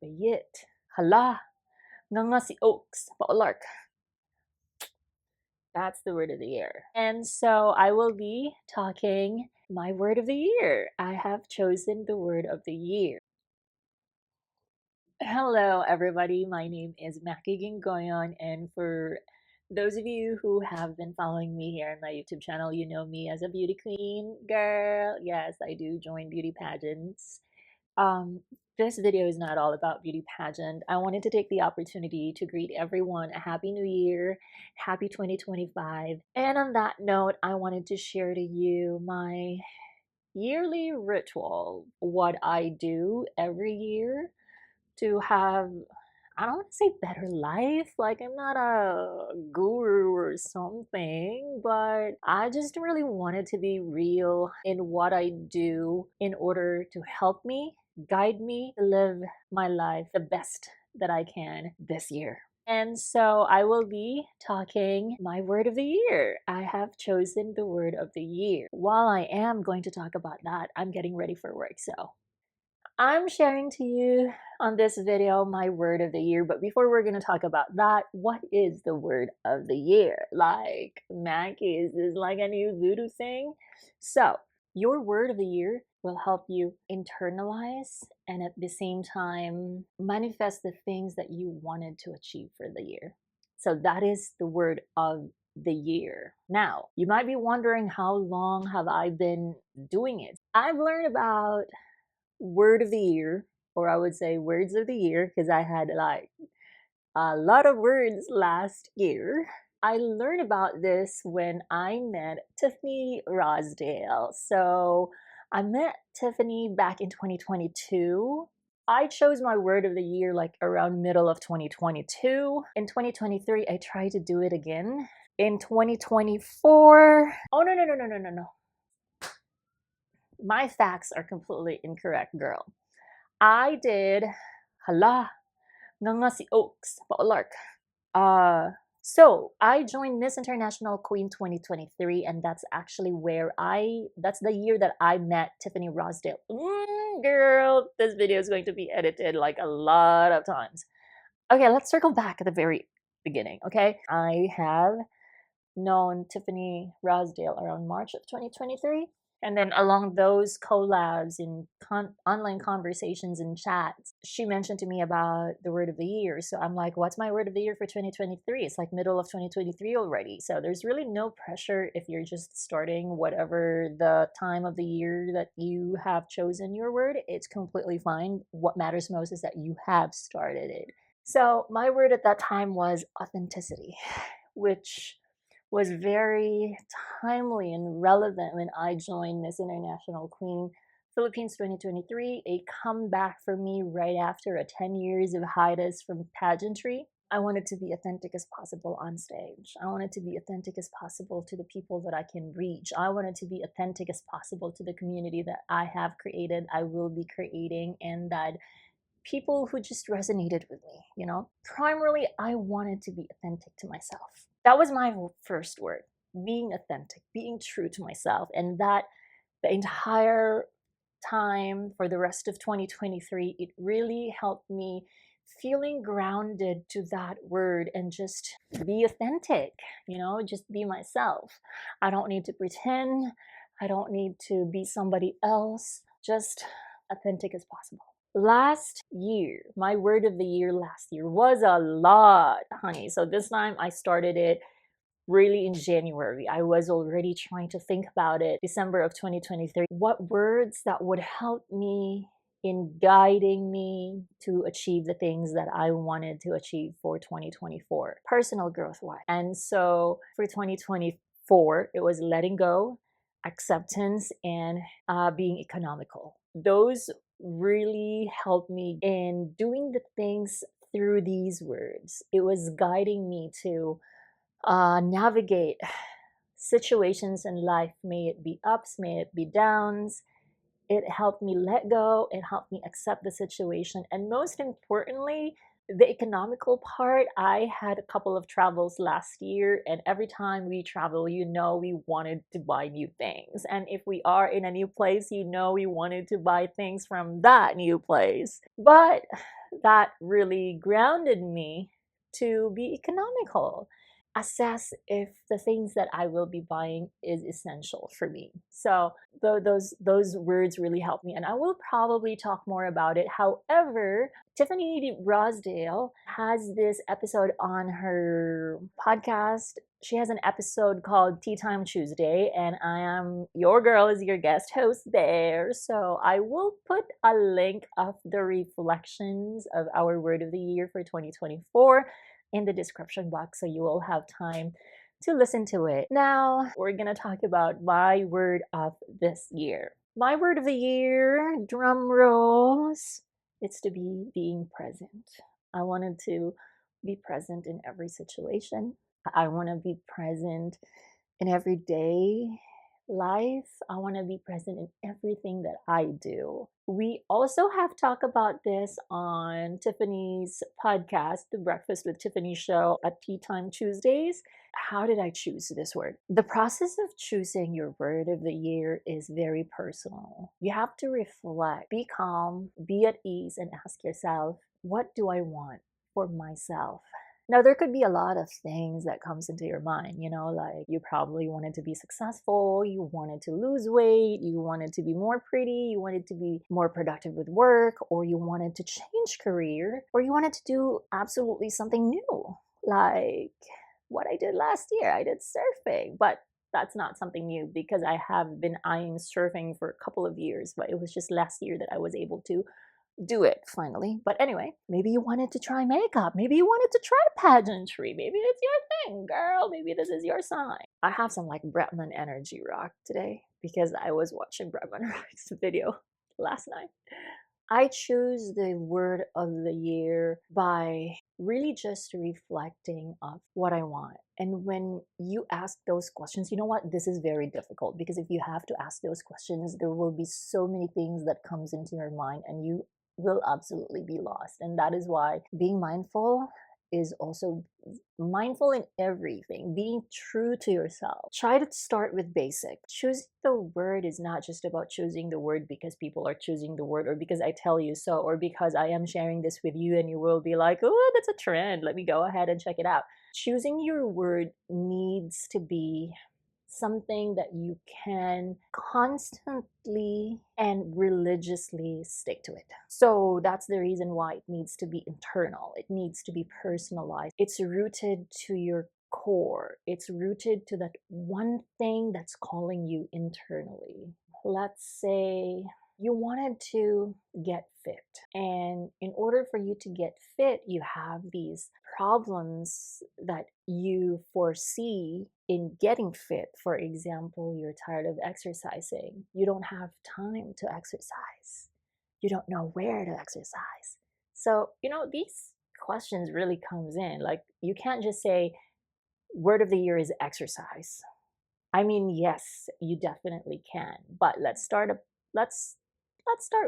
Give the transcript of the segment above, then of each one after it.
Bayit. Hala. Nga si Oaks. Paulark. That's the word of the year. And so I will be talking my word of the year. I have chosen the word of the year. Hello, everybody. My name is Maki Gingoyon, and for those of you who have been following me here on my YouTube channel, you know me as a beauty queen girl. Yes, I do join beauty pageants. Um, this video is not all about beauty pageant. I wanted to take the opportunity to greet everyone a happy new year, happy 2025. And on that note, I wanted to share to you my yearly ritual, what I do every year to have, I don't want to say better life, like I'm not a guru or something, but I just really wanted to be real in what I do in order to help me, guide me to live my life the best that I can this year. And so I will be talking my word of the year. I have chosen the word of the year. While I am going to talk about that, I'm getting ready for work, so I'm sharing to you on this video my word of the year. But before we're going to talk about that, what is the word of the year? Like, Mackie, is this like a new voodoo thing? So, your word of the year will help you internalize and at the same time manifest the things that you wanted to achieve for the year. So, that is the word of the year. Now, you might be wondering, how long have I been doing it? I've learned about word of the year, or I would say words of the year, because I had like a lot of words last year. I learned about this when I met Tiffany Rosdale. So I met Tiffany back in 2022. I chose my word of the year like around middle of 2022. In 2023, I tried to do it again. In 2024, oh no. My facts are completely incorrect, girl. I did hala nga si Oaks Paulark. So I joined Miss International Queen 2023, and that's actually that's the year that I met Tiffany Rosdale. Girl, this video is going to be edited like a lot of times. Okay, let's circle back at the very beginning, okay? I have known Tiffany Rosdale around March of 2023. And then along those collabs in online conversations and chats, she mentioned to me about the word of the year. So I'm like, what's my word of the year for 2023? It's like middle of 2023 already. So there's really no pressure if you're just starting whatever the time of the year that you have chosen your word. It's completely fine. What matters most is that you have started it. So my word at that time was authenticity, which was very timely and relevant when I joined Miss International Queen Philippines 2023, a comeback for me right after a 10 years of hiatus from pageantry. I wanted to be authentic as possible on stage. I wanted to be authentic as possible to the people that I can reach. I wanted to be authentic as possible to the community that I have created, I will be creating, and that people who just resonated with me, you know? Primarily, I wanted to be authentic to myself. That was my first word, being authentic, being true to myself. And that the entire time for the rest of 2023, it really helped me feeling grounded to that word and just be authentic, you know, just be myself. I don't need to pretend. I don't need to be somebody else, just authentic as possible. Last year, my word of the year last year was a lot, honey. So this time I started it really in January. I was already trying to think about it December of 2023. What words that would help me in guiding me to achieve the things that I wanted to achieve for 2024, personal growth wise. And so for 2024, it was letting go, acceptance, and being economical. Those really helped me in doing the things through these words. It was guiding me to navigate situations in life, may it be ups, may it be downs. It helped me let go, it helped me accept the situation, and most importantly, the economical part. I had a couple of travels last year, and every time we travel, you know, we wanted to buy new things. And if we are in a new place, you know, we wanted to buy things from that new place. But that really grounded me to be economical, assess if the things that I will be buying is essential for me. So those words really helped me, and I will probably talk more about it. However, Tiffany Rosdale has this episode on her podcast. She has an episode called Tea Time Tuesday, and I am your girl is your guest host there. So I will put a link of the reflections of our word of the year for 2024 in the description box so you will have time to listen to it. Now, we're gonna talk about my word of this year. My word of the year, drum rolls, it's to be being present. I wanted to be present in every situation. I want to be present in everyday life. I want to be present in everything that I do. We also have talked about this on Tiffany's podcast, The Breakfast with Tiffany show at Tea Time Tuesdays. How did I choose this word? The process of choosing your word of the year is very personal. You have to reflect, be calm, be at ease, and ask yourself, what do I want for myself? Now, there could be a lot of things that comes into your mind, like you probably wanted to be successful, you wanted to lose weight, you wanted to be more pretty, you wanted to be more productive with work, or you wanted to change career, or you wanted to do absolutely something new, like what I did last year. I did surfing, but that's not something new because I have been eyeing surfing for a couple of years, but it was just last year that I was able to do it finally. But anyway, maybe you wanted to try makeup. Maybe you wanted to try pageantry. Maybe it's your thing, girl. Maybe this is your sign. I have some like Bretman energy rock today because I was watching Bretman Rock's video last night. I choose the word of the year by really just reflecting of what I want. And when you ask those questions, you know what? This is very difficult because if you have to ask those questions, there will be so many things that comes into your mind and you will absolutely be lost. And that is why being mindful is also mindful in everything, being true to yourself. Try to start with basic. Choosing the word is not just about choosing the word because people are choosing the word or because I tell you so or because I am sharing this with you and you will be like, oh, that's a trend. Let me go ahead and check it out. Choosing your word needs to be something that you can constantly and religiously stick to it. So that's the reason why it needs to be internal. It needs to be personalized. It's rooted to your core. It's rooted to that one thing that's calling you internally. Let's say you wanted to get fit, and in order for you to get fit, you have these problems that you foresee in getting fit. For example, you're tired of exercising, you don't have time to exercise, you don't know where to exercise. So these questions really comes in, like you can't just say word of the year is exercise. I mean, yes, you definitely can, but let's start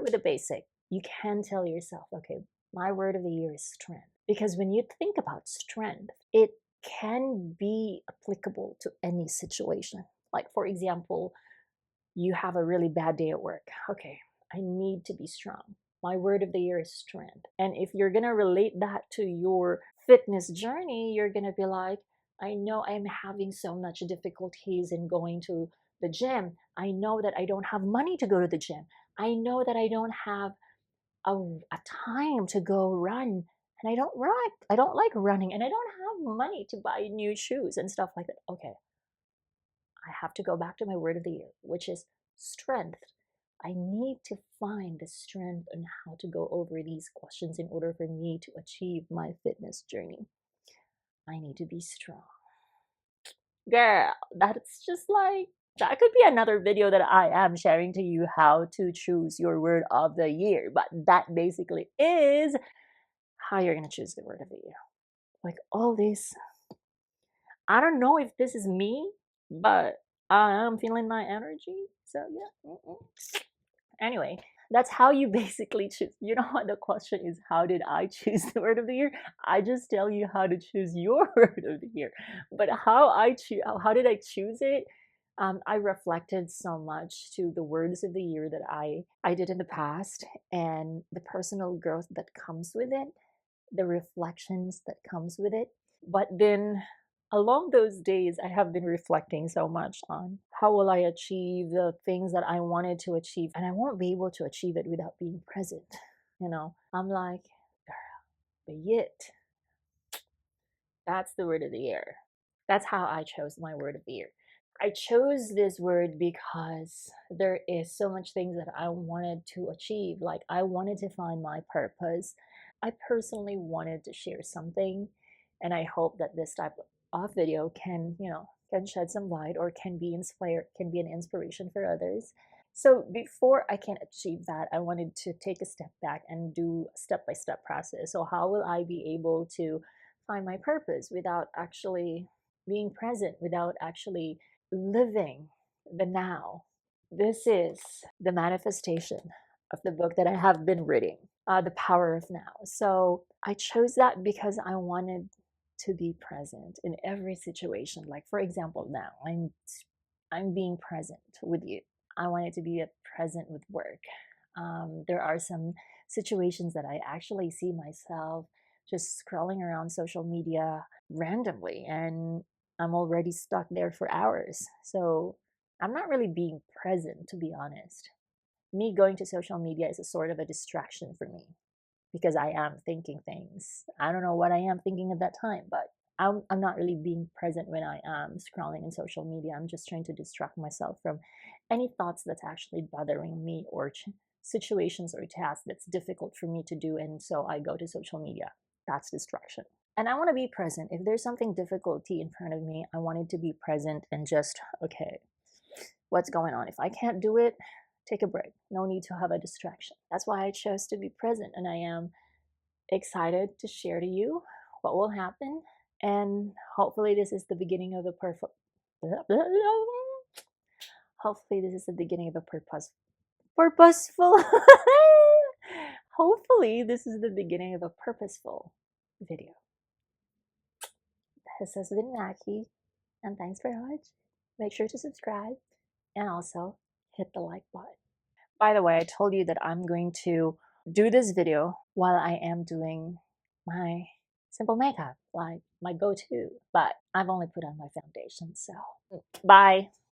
with the basic. You can tell yourself, okay, my word of the year is strength. Because when you think about strength, it can be applicable to any situation. Like, for example, you have a really bad day at work. Okay, I need to be strong. My word of the year is strength. And if you're going to relate that to your fitness journey, you're going to be like, I know I'm having so much difficulties in going to the gym. I know that I don't have money to go to the gym. I know that I don't have a time to go run. And I don't run. I don't like running. And I don't have money to buy new shoes and stuff like that. Okay, I have to go back to my word of the year, which is strength. I need to find the strength on how to go over these questions in order for me to achieve my fitness journey. I need to be strong. Girl, that's just like, that could be another video that I am sharing to you how to choose your word of the year. But that basically is how you're going to choose the word of the year. Like all this, I don't know if this is me, but I'm feeling my energy. So yeah. Anyway, that's how you basically choose. You know what the question is, how did I choose the word of the year? I just tell you how to choose your word of the year. But how did I choose it? I reflected so much to the words of the year that I did in the past and the personal growth that comes with it, the reflections that comes with it. But then along those days, I have been reflecting so much on how will I achieve the things that I wanted to achieve, and I won't be able to achieve it without being present. I'm like, but yet, that's the word of the year. That's how I chose my word of the year. I chose this word because there is so much things that I wanted to achieve. Like I wanted to find my purpose. I personally wanted to share something, and I hope that this type of video can shed some light or can be inspired, can be an inspiration for others. So before I can achieve that, I wanted to take a step back and do a step-by-step process. So how will I be able to find my purpose without actually being present, without actually living the now? This is the manifestation of the book that I have been reading, The Power of Now. So I chose that because I wanted to be present in every situation. Like for example, now I'm being present with you. I wanted to be present with work. There are some situations that I actually see myself just scrolling around social media randomly, and I'm already stuck there for hours. So I'm not really being present, to be honest. Me going to social media is a sort of a distraction for me because I am thinking things. I don't know what I am thinking at that time, but I'm not really being present when I am scrolling in social media. I'm just trying to distract myself from any thoughts that's actually bothering me or situations or tasks that's difficult for me to do. And so I go to social media. That's distraction. And I want to be present. If there's something difficulty in front of me, I wanted to be present and just, okay, what's going on? If I can't do it, take a break. No need to have a distraction. That's why I chose to be present, and I am excited to share to you what will happen. And hopefully, this is the beginning of the perfect. Hopefully, this is the beginning of a purposeful. Hopefully, this is the beginning of a purposeful video. This has been Mackie, and thanks for watching. Make sure to subscribe and also hit the like button. By the way, I told you that I'm going to do this video while I am doing my simple makeup, like my go-to, but I've only put on my foundation, so bye.